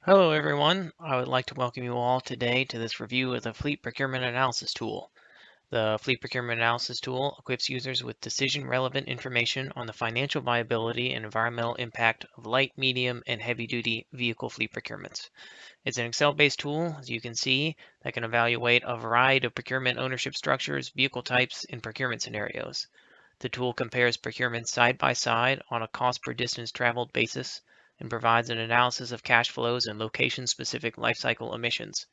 Hello everyone, I would like to welcome you all today to this review of the Fleet Procurement Analysis Tool. The Fleet Procurement Analysis Tool equips users with decision-relevant information on the financial viability and environmental impact of light, medium, and heavy-duty vehicle fleet procurements. It's an Excel-based tool, as you can see, that can evaluate a variety of procurement ownership structures, vehicle types, and procurement scenarios. The tool compares procurements side by side on a cost per distance traveled basis and provides an analysis of cash flows and location-specific lifecycle emissions.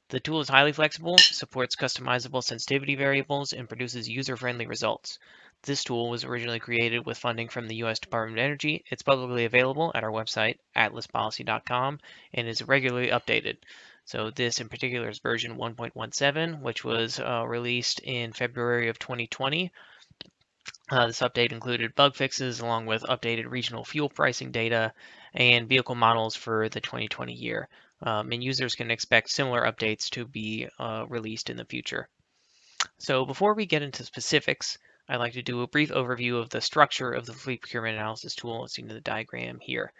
The tool is highly flexible, supports customizable sensitivity variables, and produces user-friendly results. This tool was originally created with funding from the U.S. Department of Energy. It's publicly available at our website, atlaspolicy.com, and is regularly updated. So this in particular is version 1.17, which was released in February of 2020. This update included bug fixes along with updated regional fuel pricing data and vehicle models for the 2020 year. And users can expect similar updates to be released in the future. So before we get into specifics, I'd like to do a brief overview of the structure of the fleet procurement analysis tool as seen in the diagram here.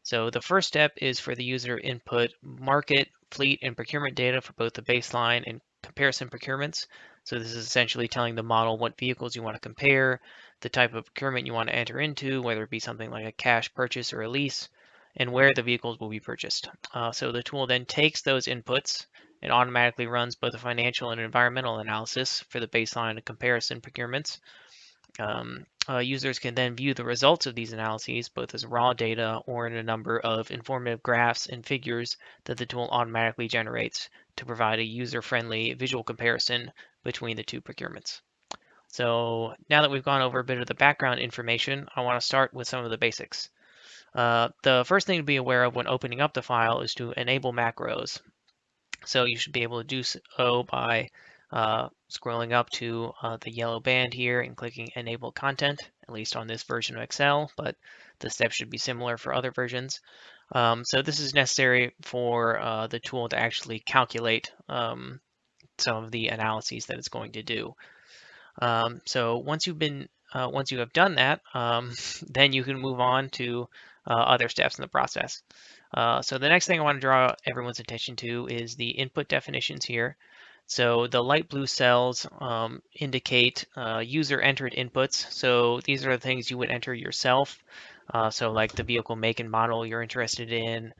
So the first step is for the user input market, fleet, and procurement data for both the baseline and comparison procurements. So this is essentially telling the model what vehicles you want to compare, the type of procurement you want to enter into, whether it be something like a cash purchase or a lease, and where the vehicles will be purchased. So the tool then takes those inputs and automatically runs both a financial and environmental analysis for the baseline and comparison procurements. Users can then view the results of these analyses both as raw data or in a number of informative graphs and figures that the tool automatically generates to provide a user-friendly visual comparison between the two procurements. So now that we've gone over a bit of the background information, I want to start with some of the basics. The first thing to be aware of when opening up the file is to enable macros. So you should be able to do so by scrolling up to the yellow band here and clicking Enable Content, at least on this version of Excel, but the steps should be similar for other versions. So this is necessary for the tool to actually calculate some of the analyses that it's going to do. So once you have done that, then you can move on to other steps in the process. So the next thing I want to draw everyone's attention to is the input definitions here. So the light blue cells indicate user entered inputs. So these are the things you would enter yourself. So like the vehicle make and model you're interested in,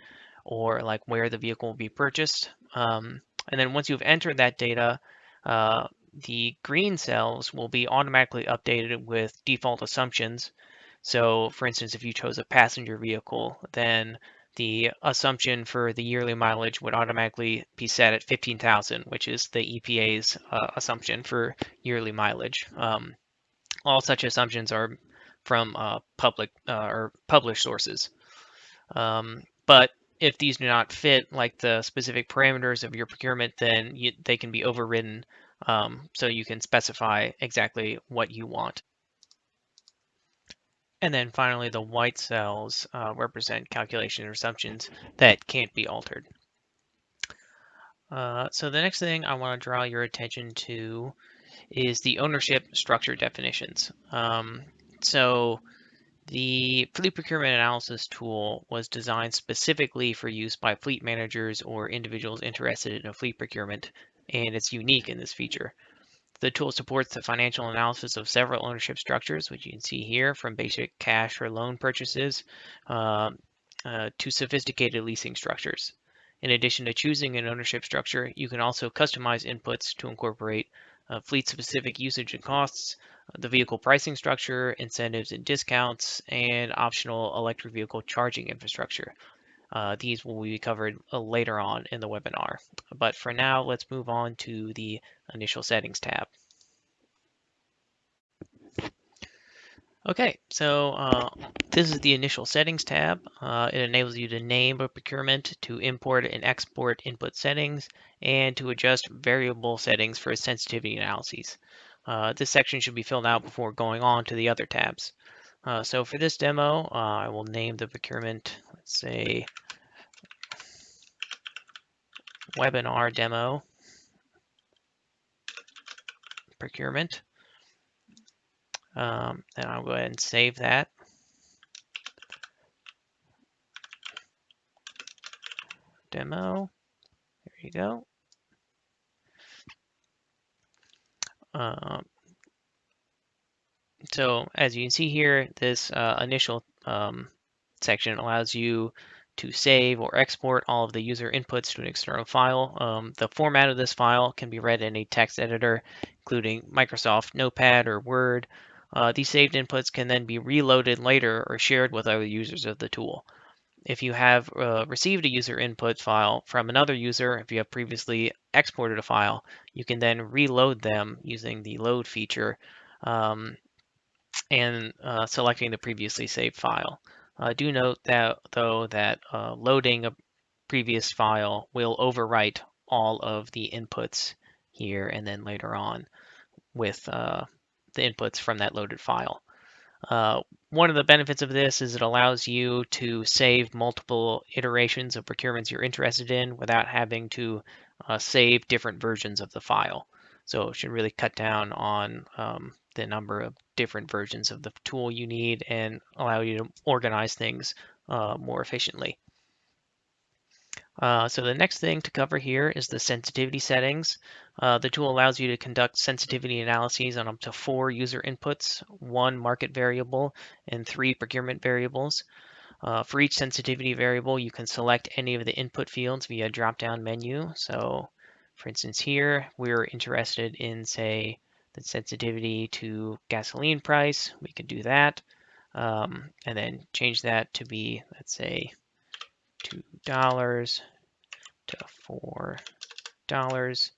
or like where the vehicle will be purchased. And then once you've entered that data, the green cells will be automatically updated with default assumptions. So for instance, if you chose a passenger vehicle, then the assumption for the yearly mileage would automatically be set at 15,000, which is the EPA's assumption for yearly mileage. All such assumptions are from public or published sources. But if these do not fit like the specific parameters of your procurement, then they can be overridden. So you can specify exactly what you want. And then finally, the white cells represent calculation assumptions that can't be altered. So the next thing I want to draw your attention to is the ownership structure definitions. So the fleet procurement analysis tool was designed specifically for use by fleet managers or individuals interested in a fleet procurement, and it's unique in this feature. The tool supports the financial analysis of several ownership structures, which you can see here, from basic cash or loan purchases to sophisticated leasing structures. In addition to choosing an ownership structure, you can also customize inputs to incorporate fleet-specific usage and costs, the vehicle pricing structure, incentives and discounts, and optional electric vehicle charging infrastructure. These will be covered later on in the webinar. But for now, let's move on to the Initial Settings tab. Okay, so this is the Initial Settings tab. It enables you to name a procurement, to import and export input settings, and to adjust variable settings for sensitivity analyses. This section should be filled out before going on to the other tabs. So for this demo, I will name the procurement, let's say, webinar demo procurement. And I'll go ahead and save that. demo. There you go. Um, so as you can see here, this initial section allows you to save or export all of the user inputs to an external file. The format of this file can be read in a text editor, including Microsoft Notepad or Word. These saved inputs can then be reloaded later or shared with other users of the tool. If you have received a user input file from another user, if you have previously exported a file, you can then reload them using the load feature. And selecting the previously saved file. Do note that though that loading a previous file will overwrite all of the inputs here and then later on with the inputs from that loaded file. One of the benefits of this is it allows you to save multiple iterations of procurements you're interested in without having to save different versions of the file. So it should really cut down on the number of different versions of the tool you need and allow you to organize things more efficiently. So the next thing to cover here is the sensitivity settings. The tool allows you to conduct sensitivity analyses on up to 4 user inputs, 1 market variable, and 3 procurement variables. For each sensitivity variable, you can select any of the input fields via a drop-down menu. So for instance here, we're interested in, say, the sensitivity to gasoline price. We could do that, and then change that to be, let's say, $2 to $4.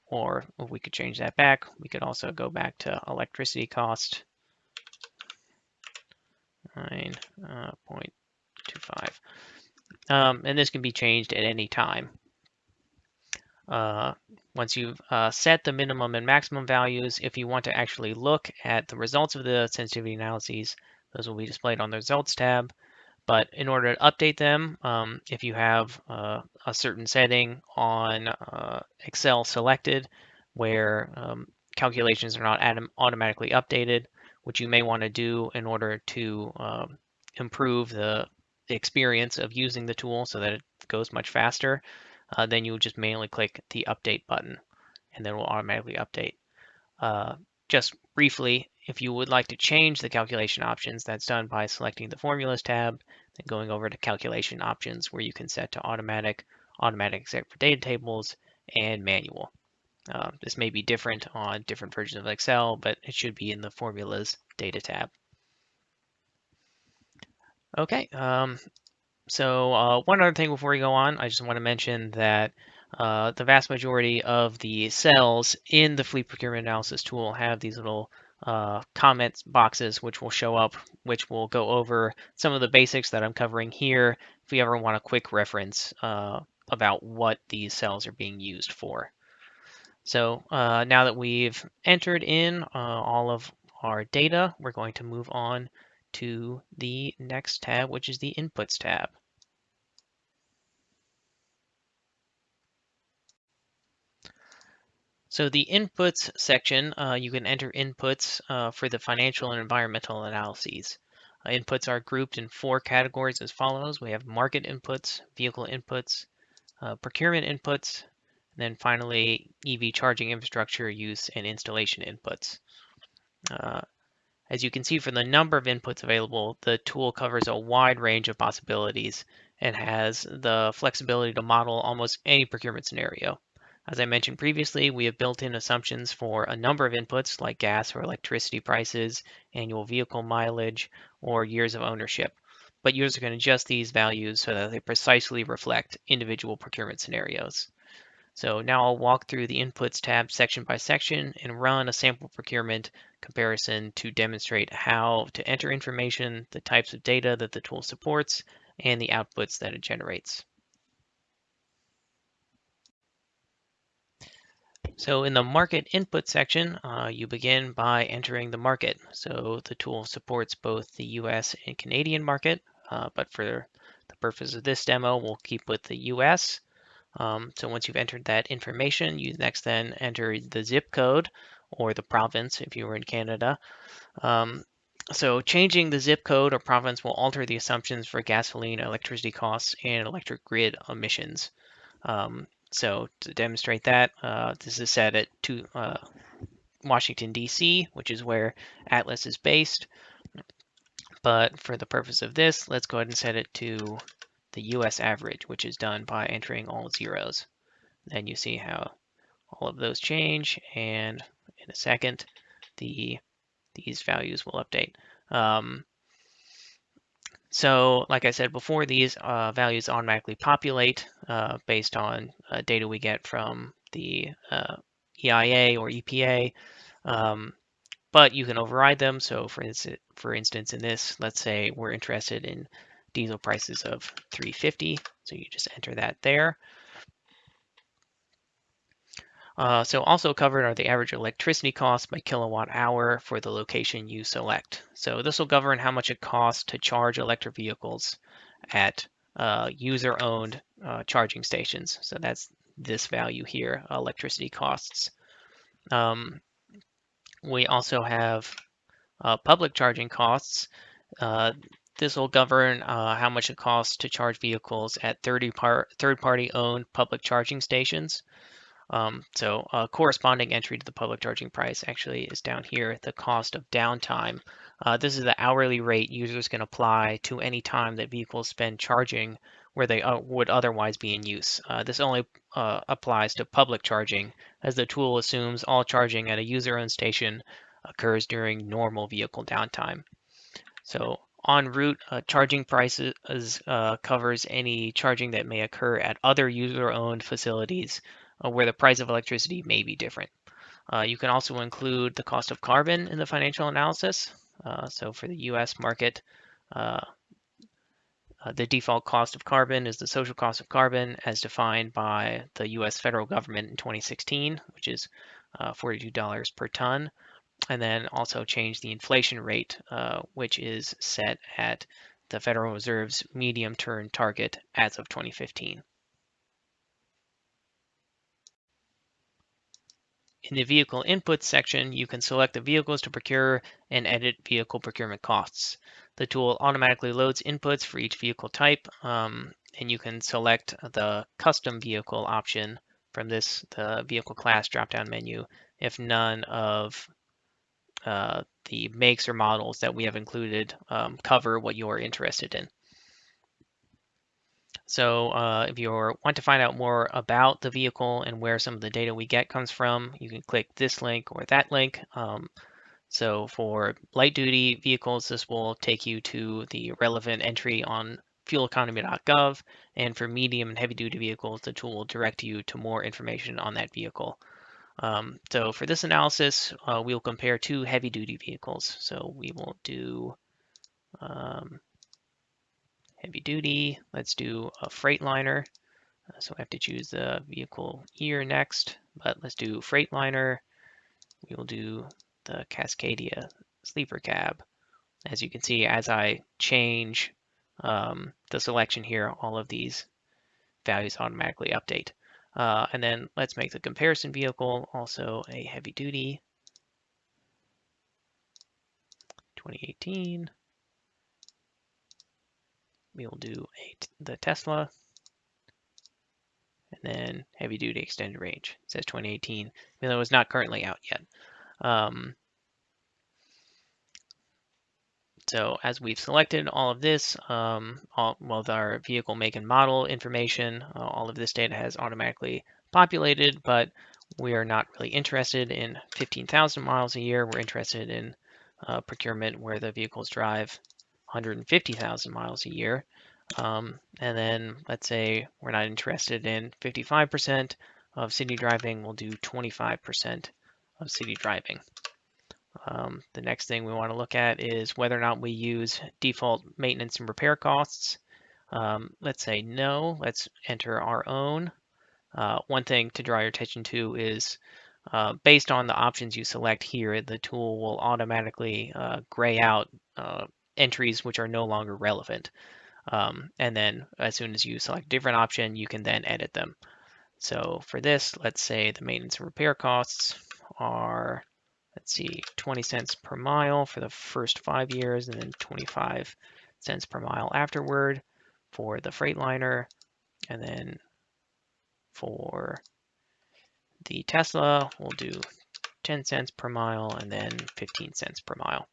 Or if we could change that back, we could also go back to electricity cost, 9.25. And this can be changed at any time. Once you've set the minimum and maximum values, if you want to actually look at the results of the sensitivity analyses, those will be displayed on the results tab. But in order to update them, if you have a certain setting on Excel selected where calculations are not automatically updated, which you may want to do in order to improve the experience of using the tool so that it goes much faster, then you would just manually click the update button and then it will automatically update. Just briefly, if you would like to change the calculation options, that's done by selecting the Formulas tab, then going over to Calculation Options, where you can set to automatic except for data tables, and manual. This may be different on different versions of Excel, but it should be in the Formulas data tab. Okay, so one other thing before we go on, I just want to mention that the vast majority of the cells in the fleet procurement analysis tool have these little comments boxes which will show up, which will go over some of the basics that I'm covering here if we ever want a quick reference about what these cells are being used for. So now that we've entered in all of our data, we're going to move on to the next tab, which is the Inputs tab. So the inputs section, you can enter inputs for the financial and environmental analyses. Inputs are grouped in 4 categories as follows. We have market inputs, vehicle inputs, procurement inputs, and then finally EV charging infrastructure use and installation inputs. As you can see from the number of inputs available, the tool covers a wide range of possibilities and has the flexibility to model almost any procurement scenario. As I mentioned previously, we have built-in assumptions for a number of inputs like gas or electricity prices, annual vehicle mileage, or years of ownership. But users can adjust these values so that they precisely reflect individual procurement scenarios. So now I'll walk through the Inputs tab section by section and run a sample procurement comparison to demonstrate how to enter information, the types of data that the tool supports, and the outputs that it generates. So in the market input section, you begin by entering the market. So the tool supports both the US and Canadian market, but for the purpose of this demo, we'll keep with the US. So once you've entered that information, you next then enter the zip code or the province if you were in Canada. So changing the zip code or province will alter the assumptions for gasoline, electricity costs, and electric grid emissions. So to demonstrate that, this is set at Washington, D.C., which is where Atlas is based. But for the purpose of this, let's go ahead and set it to the US average, which is done by entering all zeros. Then you see how all of those change, and in a second, these values will update. So like I said before, these values automatically populate based on data we get from the EIA or EPA, but you can override them. So for instance, in this, let's say we're interested in diesel prices of 350, so you just enter that there. So also covered are the average electricity costs by kilowatt hour for the location you select. So this will govern how much it costs to charge electric vehicles at user-owned charging stations. So that's this value here, electricity costs. We also have public charging costs. This will govern how much it costs to charge vehicles at third-party owned public charging stations. So a corresponding entry to the public charging price actually is down here, the cost of downtime. This is the hourly rate users can apply to any time that vehicles spend charging where they would otherwise be in use. This only applies to public charging, as the tool assumes all charging at a user-owned station occurs during normal vehicle downtime. So en route, charging prices covers any charging that may occur at other user-owned facilities where the price of electricity may be different. You can also include the cost of carbon in the financial analysis. So for the US market, uh, the default cost of carbon is the social cost of carbon as defined by the US federal government in 2016, which is $42 per ton. And then also change the inflation rate, which is set at the Federal Reserve's medium-term target as of 2015. In the vehicle inputs section, you can select the vehicles to procure and edit vehicle procurement costs. The tool automatically loads inputs for each vehicle type, and you can select the custom vehicle option from the vehicle class drop-down menu if none of the makes or models that we have included cover what you're interested in. So if you want to find out more about the vehicle and where some of the data we get comes from, you can click this link or that link. So for light duty vehicles, this will take you to the relevant entry on fueleconomy.gov. And for medium and heavy duty vehicles, the tool will direct you to more information on that vehicle. So for this analysis, we'll compare two heavy duty vehicles. So we will do heavy duty. Let's do a Freightliner. So I have to choose the vehicle year next, but let's do Freightliner. We will do the Cascadia sleeper cab. As you can see, as I change the selection here, all of these values automatically update. And then let's make the comparison vehicle also a heavy duty 2018. We will do the Tesla, and then heavy duty extended range. It says 2018, even though it's not currently out yet. So as we've selected all of this, with our vehicle make and model information, all of this data has automatically populated, but we are not really interested in 15,000 miles a year. We're interested in procurement where the vehicles drive 150,000 miles a year. And then let's say we're not interested in 55% of city driving, we'll do 25% of city driving. The next thing we want to look at is whether or not we use default maintenance and repair costs. Let's say no, let's enter our own. One thing to draw your attention to is based on the options you select here, the tool will automatically gray out entries which are no longer relevant. And then as soon as you select a different option, you can then edit them. So for this, let's say the maintenance and repair costs are let's see, 20 cents per mile for the first 5 years, and then 25 cents per mile afterward for the Freightliner. And then for the Tesla, we'll do 10 cents per mile and then 15 cents per mile.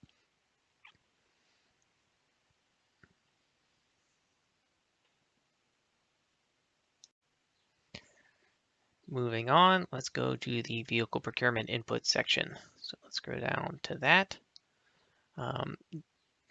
Moving on, let's go to the vehicle procurement input section. So let's go down to that.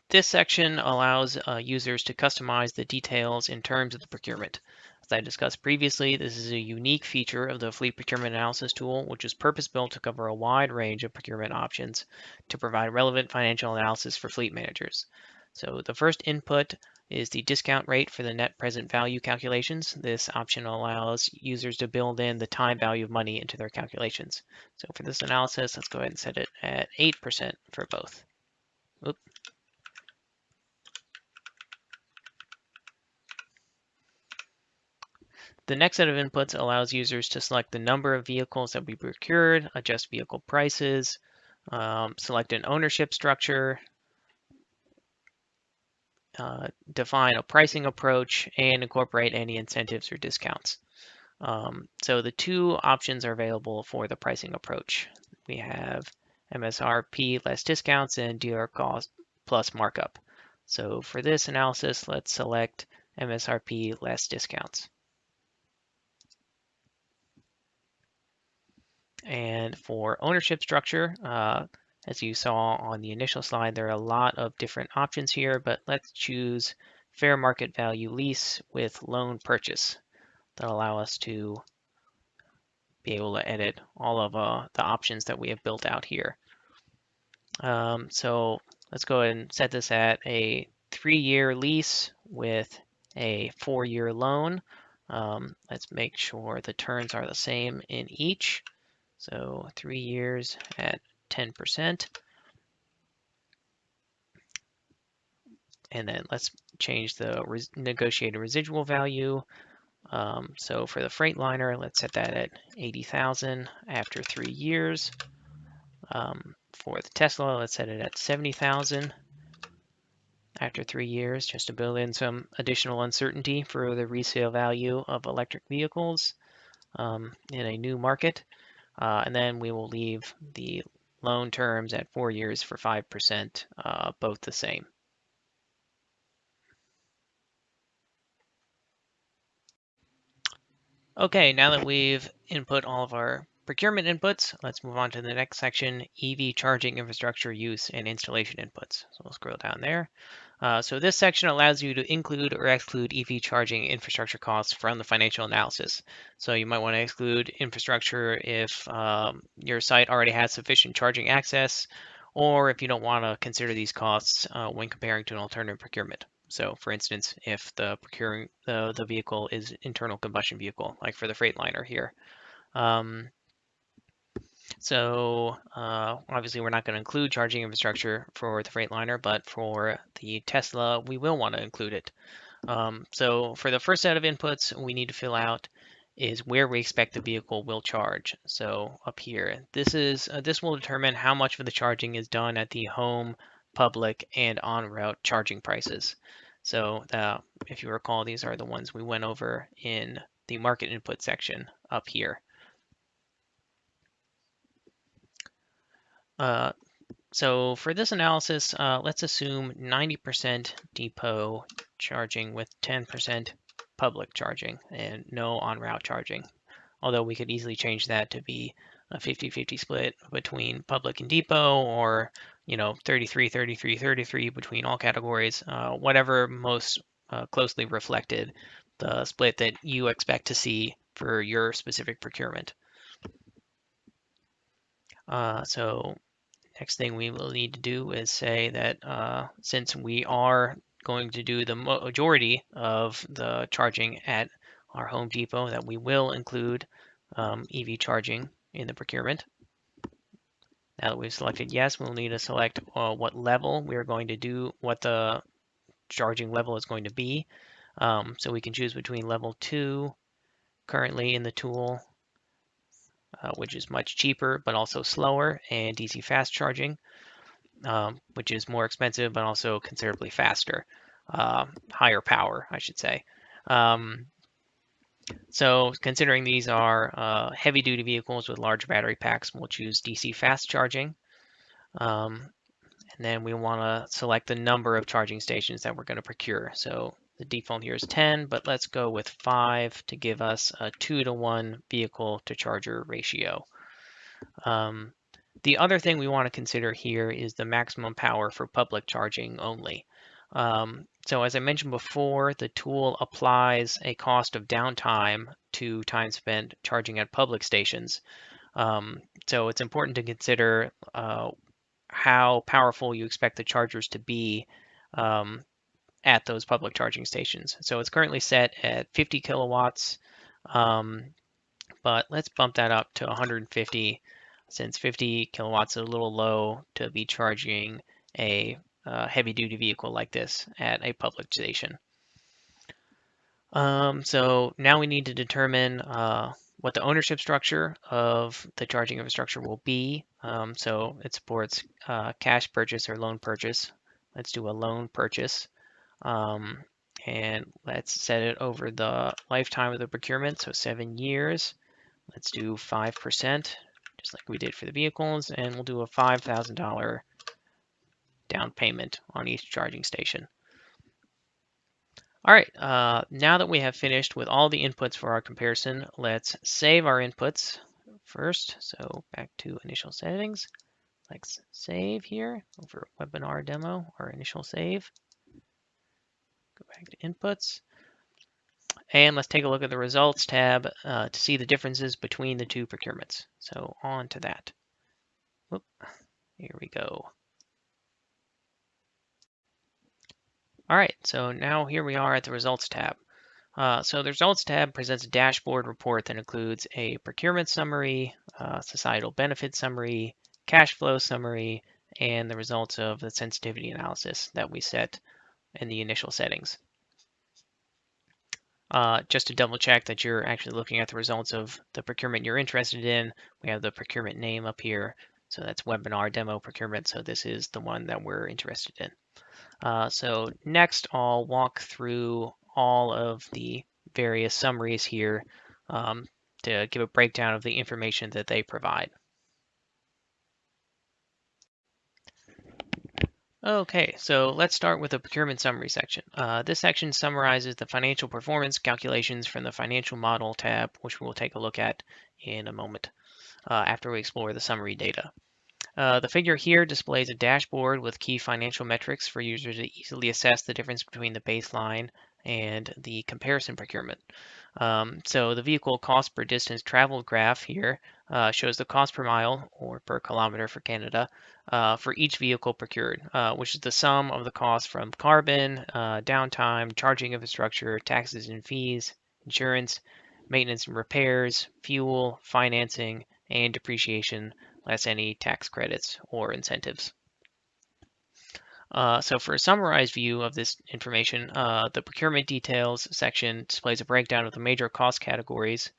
This section allows users to customize the details in terms of the procurement. As I discussed previously, this is a unique feature of the Fleet Procurement Analysis tool, which is purpose-built to cover a wide range of procurement options to provide relevant financial analysis for fleet managers. So the first input is the discount rate for the net present value calculations. This option allows users to build in the time value of money into their calculations. So for this analysis, let's go ahead and set it at 8% for both. Oops. The next set of inputs allows users to select the number of vehicles that we procured, adjust vehicle prices, select an ownership structure, define a pricing approach, and incorporate any incentives or discounts. So the two options are available for the pricing approach. We have MSRP less discounts and dealer cost plus markup. So for this analysis, let's select MSRP less discounts. And for ownership structure, as you saw on the initial slide, there are a lot of different options here, but let's choose fair market value lease with loan purchase. That'll allow us to be able to edit all of the options that we have built out here. So let's go ahead and set this at a 3-year lease with a 4-year loan. Let's make sure the terms are the same in each. So 3 years at 10%. And then let's change the negotiated residual value. So for the Freightliner, let's set that at 80,000 after 3 years. For the Tesla, let's set it at 70,000 after 3 years, just to build in some additional uncertainty for the resale value of electric vehicles in a new market. And then we will leave the loan terms at 4 years for 5%, both the same. Okay, now that we've input all of our procurement inputs, let's move on to the next section, EV charging infrastructure use and installation inputs. So we'll scroll down there. So this section allows you to include or exclude EV charging infrastructure costs from the financial analysis. So you might want to exclude infrastructure if your site already has sufficient charging access, or if you don't want to consider these costs when comparing to an alternative procurement. So for instance, if the procuring the vehicle is internal combustion vehicle, like for the Freightliner here. Obviously we're not going to include charging infrastructure for the Freightliner, but for the Tesla, we will want to include it. So for the first set of inputs, we need to fill out is where we expect the vehicle will charge. So up here, this will determine how much of the charging is done at the home, public, and on-route charging prices. So if you recall, these are the ones we went over in the market input section up here. So for this analysis, let's assume 90% depot charging with 10% public charging and no on-route charging. Although we could easily change that to be a 50-50 split between public and depot, or 33-33-33 between all categories, whatever most closely reflected the split that you expect to see for your specific procurement. So next thing we will need to do is say that since we are going to do the majority of the charging at our Home Depot, that we will include EV charging in the procurement. Now that we've selected yes, we'll need to select what level we are going to do, what the charging level is going to be. So we can choose between level 2 currently in the tool, which is much cheaper but also slower, and DC fast charging, which is more expensive but also considerably faster, higher power, I should say. So considering these are heavy-duty vehicles with large battery packs, we'll choose DC fast charging. And then we want to select the number of charging stations that we're going to procure. So the default here is 10, but let's go with 5 to give us a 2-to-1 vehicle to charger ratio. The other thing we want to consider here is the maximum power for public charging only. So as I mentioned before, the tool applies a cost of downtime to time spent charging at public stations. So it's important to consider how powerful you expect the chargers to be at those public charging stations. So it's currently set at 50 kilowatts, but let's bump that up to 150, since 50 kilowatts is a little low to be charging a heavy-duty vehicle like this at a public station. So now we need to determine what the ownership structure of the charging infrastructure will be. So it supports cash purchase or loan purchase. Let's do a loan purchase. And let's set it over the lifetime of the procurement, so 7 years. Let's do 5%, just like we did for the vehicles, and we'll do a $5,000 down payment on each charging station. All right, now that we have finished with all the inputs for our comparison, let's save our inputs first. So back to initial settings. Let's save here over webinar demo, our initial save. Go back to inputs. And let's take a look at the results tab to see the differences between the two procurements. So on to that. Whoop, here we go. All right, so now here we are at the results tab. So the results tab presents a dashboard report that includes a procurement summary, societal benefit summary, cash flow summary, and the results of the sensitivity analysis that we set in the initial settings. Just to double check that you're actually looking at the results of the procurement you're interested in, we have the procurement name up here. So that's webinar demo procurement. So this is the one that we're interested in. So next, I'll walk through all of the various summaries here to give a breakdown of the information that they provide. Okay, so let's start with the procurement summary section. This section summarizes the financial performance calculations from the financial model tab, which we'll take a look at in a moment after we explore the summary data. The figure here displays a dashboard with key financial metrics for users to easily assess the difference between the baseline and the comparison procurement. So the vehicle cost per distance traveled graph here shows the cost per mile or per kilometer for Canada for each vehicle procured, which is the sum of the cost from carbon, downtime, charging infrastructure, taxes and fees, insurance, maintenance and repairs, fuel, financing, and depreciation, less any tax credits or incentives. So for a summarized view of this information, the procurement details section displays a breakdown of the major cost categories,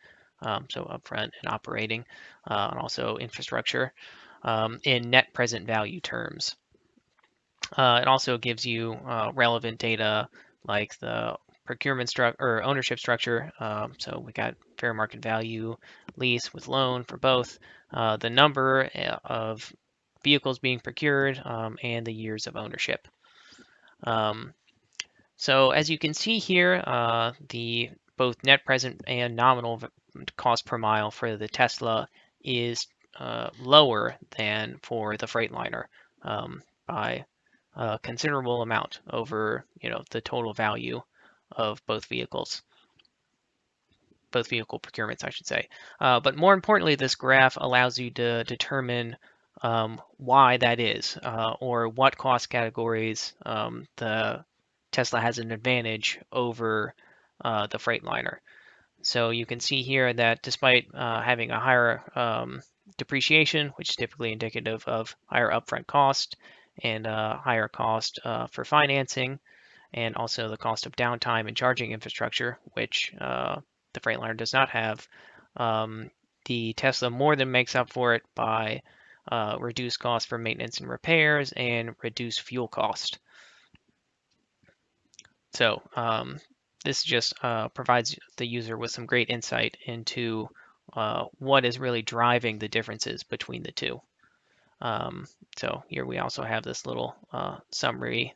so upfront and operating, and also infrastructure, in net present value terms. It also gives you relevant data like the procurement structure or ownership structure. So we got fair market value, lease with loan for both, the number of vehicles being procured, and the years of ownership. So as you can see here, the both net present and nominal cost per mile for the Tesla is lower than for the Freightliner by a considerable amount over the total value of both vehicles. Both vehicle procurements, I should say. But more importantly, this graph allows you to determine why that is, or what cost categories the Tesla has an advantage over the Freightliner. So you can see here that despite having a higher depreciation, which is typically indicative of higher upfront cost and higher cost for financing, and also the cost of downtime and charging infrastructure, which the Freightliner does not have, the Tesla more than makes up for it by reduced cost for maintenance and repairs and reduced fuel cost. So this just provides the user with some great insight into what is really driving the differences between the two. So here we also have this little summary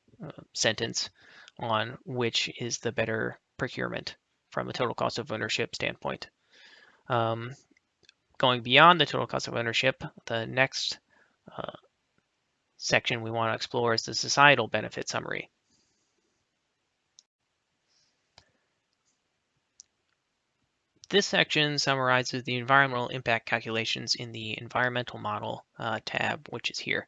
sentence on which is the better procurement from a total cost of ownership standpoint. Going beyond the total cost of ownership, the next section we want to explore is the societal benefit summary. This section summarizes the environmental impact calculations in the environmental model tab, which is here.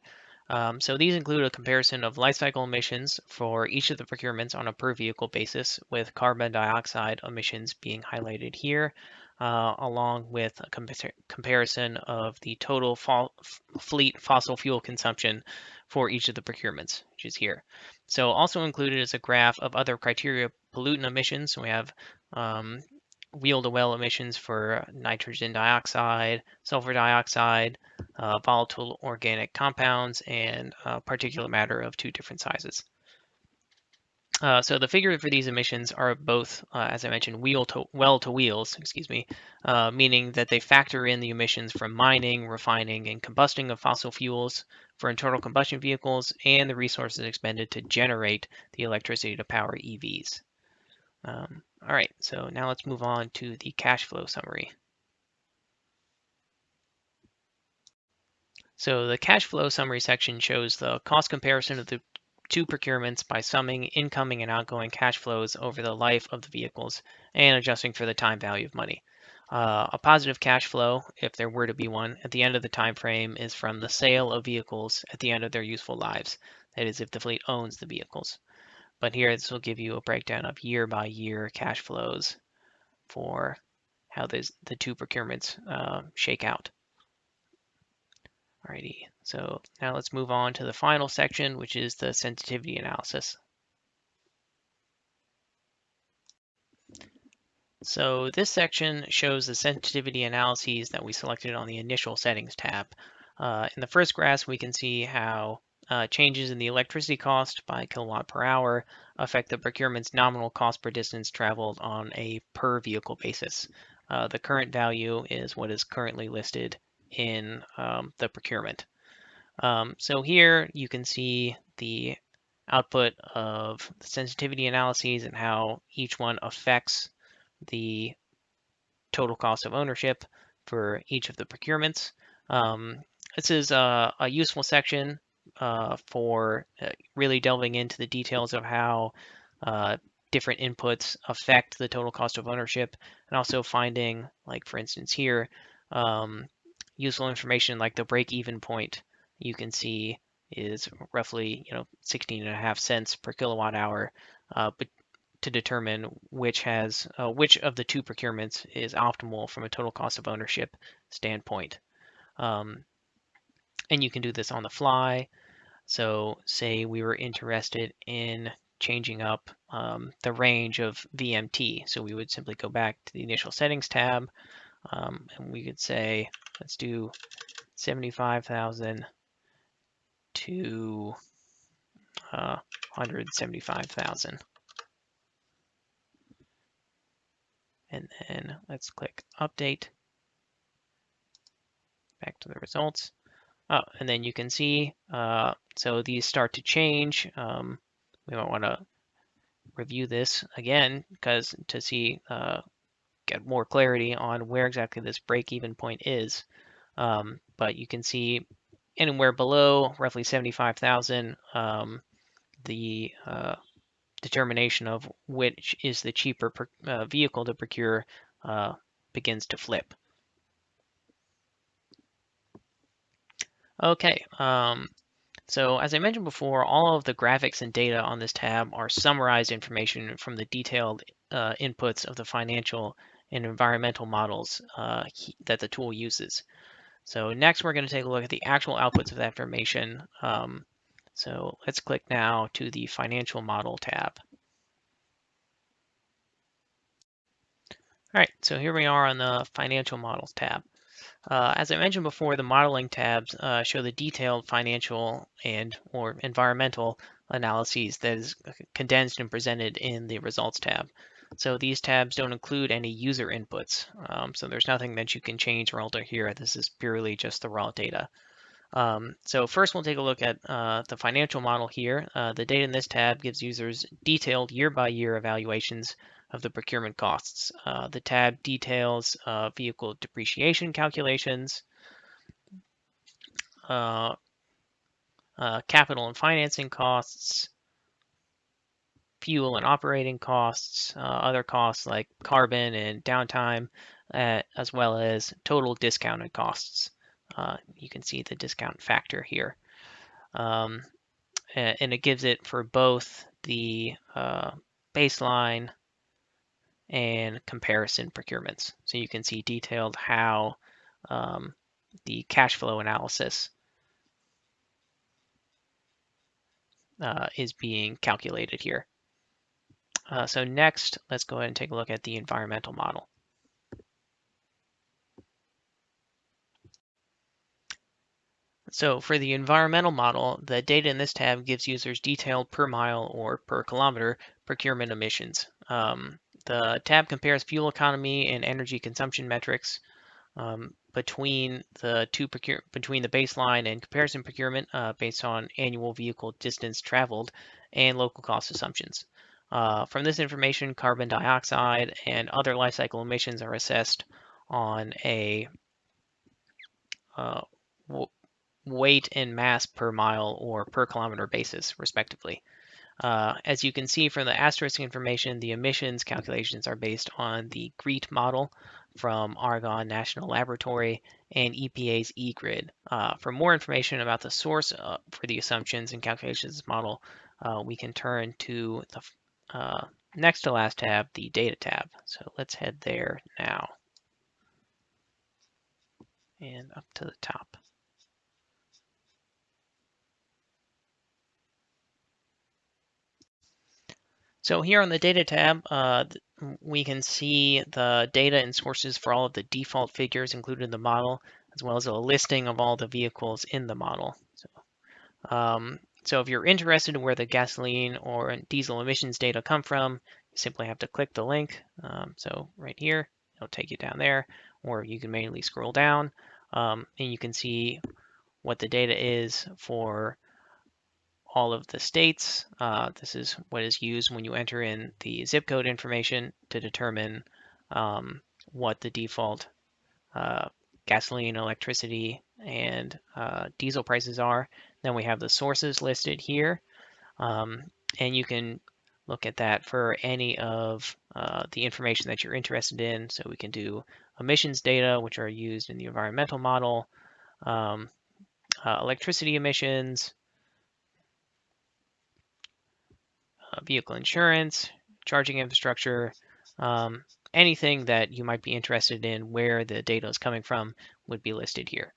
So these include a comparison of life cycle emissions for each of the procurements on a per vehicle basis, with carbon dioxide emissions being highlighted here, along with a comparison of the total fleet fossil fuel consumption for each of the procurements, which is here. So also included is a graph of other criteria pollutant emissions. So we have wheel-to-well emissions for nitrogen dioxide, sulfur dioxide, volatile organic compounds, and particulate matter of 2 different sizes. So the figure for these emissions are both, as I mentioned, well to wheels, meaning that they factor in the emissions from mining, refining, and combusting of fossil fuels for internal combustion vehicles and the resources expended to generate the electricity to power EVs. All right, so now let's move on to the cash flow summary. So the cash flow summary section shows the cost comparison of the 2 procurements by summing incoming and outgoing cash flows over the life of the vehicles and adjusting for the time value of money. A positive cash flow, if there were to be one, at the end of the time frame is from the sale of vehicles at the end of their useful lives. That is, if the fleet owns the vehicles. But here, this will give you a breakdown of year-by-year cash flows for how the 2 procurements shake out. Alrighty, so now let's move on to the final section, which is the sensitivity analysis. So this section shows the sensitivity analyses that we selected on the initial settings tab. In the first graph, we can see how changes in the electricity cost by kilowatt per hour affect the procurement's nominal cost per distance traveled on a per vehicle basis. The current value is what is currently listed in the procurement. So here you can see the output of the sensitivity analyses and how each one affects the total cost of ownership for each of the procurements. This is a useful section for really delving into the details of how different inputs affect the total cost of ownership, and also finding, like for instance here, useful information like the break-even point you can see is roughly 16.5 cents per kilowatt hour, but to determine which of the 2 procurements is optimal from a total cost of ownership standpoint. And you can do this on the fly. So say we were interested in changing up the range of VMT. So we would simply go back to the initial settings tab, and we could say, let's do 75,000 to 175,000. And then let's click update. Back to the results. Oh, and then you can see, so these start to change. We might want to review this again because to see, get more clarity on where exactly this break-even point is. But you can see anywhere below roughly 75,000, the determination of which is the cheaper vehicle to procure begins to flip. Okay, so as I mentioned before, all of the graphics and data on this tab are summarized information from the detailed inputs of the financial and environmental models that the tool uses. So next we're going to take a look at the actual outputs of that information. So let's click now to the financial model tab. All right, so here we are on the financial models tab. As I mentioned before, the modeling tabs show the detailed financial or environmental analyses that is condensed and presented in the results tab. So these tabs don't include any user inputs. So there's nothing that you can change or alter here. This is purely just the raw data. So first we'll take a look at the financial model here. The data in this tab gives users detailed year-by-year evaluations of the procurement costs. The tab details vehicle depreciation calculations, uh, capital and financing costs, fuel and operating costs, other costs like carbon and downtime, as well as total discounted costs. You can see the discount factor here. Um, and it gives it for both the baseline and comparison procurements. So you can see detailed how the cash flow analysis is being calculated here. So next, let's go ahead and take a look at the environmental model. So for the environmental model, the data in this tab gives users detailed per mile or per kilometer procurement emissions. The tab compares fuel economy and energy consumption metrics between the baseline and comparison procurement based on annual vehicle distance traveled and local cost assumptions. From this information, carbon dioxide and other life cycle emissions are assessed on a uh, weight and mass per mile or per kilometer basis, respectively. As you can see from the asterisk information, the emissions calculations are based on the GREET model from Argonne National Laboratory and EPA's eGrid. For more information about the source for the assumptions and calculations model, we can turn to the next to last tab, the data tab. So let's head there now and up to the top. So here on the data tab, we can see the data and sources for all of the default figures included in the model, as well as a listing of all the vehicles in the model. So if you're interested in where the gasoline or diesel emissions data come from, you simply have to click the link. So right here, it'll take you down there, or you can manually scroll down, and you can see what the data is for all of the states. This is what is used when you enter in the zip code information to determine what the default gasoline, electricity, and diesel prices are. Then we have the sources listed here, and you can look at that for any of the information that you're interested in. So we can do emissions data, which are used in the environmental model, electricity emissions, vehicle insurance, charging infrastructure, anything that you might be interested in where the data is coming from would be listed here.